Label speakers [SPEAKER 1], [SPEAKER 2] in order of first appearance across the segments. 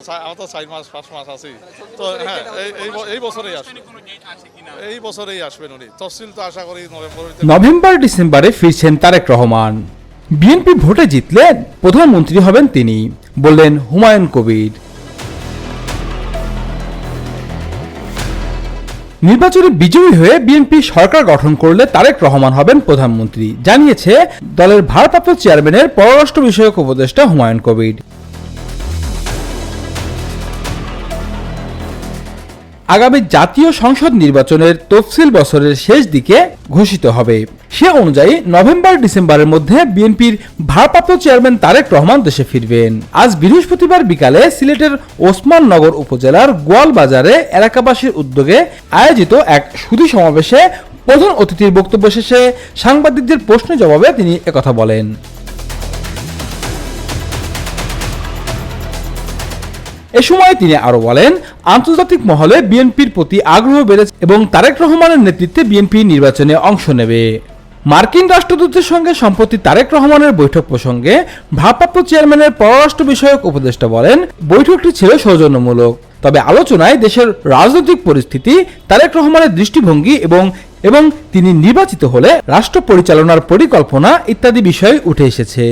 [SPEAKER 1] আমার তো 4 মাস 5 মাস আছি তো হ্যাঁ এই বছরেই আসবে এই বছরেই আসবেন উনি তফসিল তো আশা করি
[SPEAKER 2] নভেম্বর ডিসেম্বরে ফিরছেন তারেক রহমান। বিএনপি ভোটে জিতলে প্রধানমন্ত্রী হবেন তিনি, বললেন হুমায়ুন কবির। নির্বাচনে বিজয়ী হয়ে বিএনপি সরকার গঠন করলে তারেক রহমান হবেন প্রধানমন্ত্রী, জানিয়েছে দলের ভারপ্রাপ্ত চেয়ারম্যানের পররাষ্ট্র বিষয়ক উপদেষ্টা হুমায়ুন কবির। আগামী জাতীয় সংসদ নির্বাচনের তফসিল বছরের শেষ দিকে ঘোষিত হবে। সে অনুযায়ী নভেম্বর ডিসেম্বরের মধ্যে বিএনপির ভারপ্রাপ্ত চেয়ারম্যান তারেক রহমান দেশে ফিরবেন। আজ বৃহস্পতিবার বিকালে সিলেটের ওসমাননগর উপজেলার গোয়ালবাজারে এলাকাবাসীর উদ্যোগে আয়োজিত এক সুধী সমাবেশে প্রধান অতিথির বক্তব্য শেষে সাংবাদিকদের প্রশ্নের জবাবে তিনি একথা বলেন। এ সময় তিনি আরো বলেন, আন্তর্জাতিক মহলে বিএনপির প্রতি আগ্রহ বেড়েছে এবং তারেক রহমানের নেতৃত্বে বিএনপি নির্বাচনে অংশ নেবে। মার্কিন রাষ্ট্রদূতের সঙ্গে সম্প্রতি তারেক রহমানের বৈঠক প্রসঙ্গে ভারপ্রাপ্ত চেয়ারম্যানের পররাষ্ট্র বিষয়ক উপদেষ্টা বলেন, বৈঠকটি ছিল সৌজন্যমূলক, তবে আলোচনায় দেশের রাজনৈতিক পরিস্থিতি, তারেক রহমানের দৃষ্টিভঙ্গি এবং তিনি নির্বাচিত হলে রাষ্ট্র পরিচালনার পরিকল্পনা ইত্যাদি বিষয় উঠে এসেছে।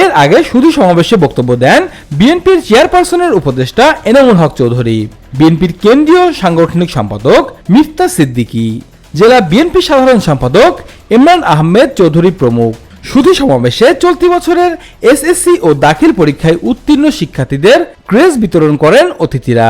[SPEAKER 2] এর আগে সুধী সমাবেশে বক্তব্য দেন বিএনপির চেয়ারপারসনের উপদেষ্টা এনামুল হক চৌধুরী, বিএনপির কেন্দ্রীয় সাংগঠনিক সম্পাদক মিফতা সিদ্দিকী, জেলা বিএনপি সাধারণ সম্পাদক ইমরান আহমেদ চৌধুরী প্রমুখ। সুধী সমাবেশে চলতি বছরের এসএসসি ও দাখিল পরীক্ষায় উত্তীর্ণ শিক্ষার্থীদের ক্রেজ বিতরণ করেন অতিথিরা।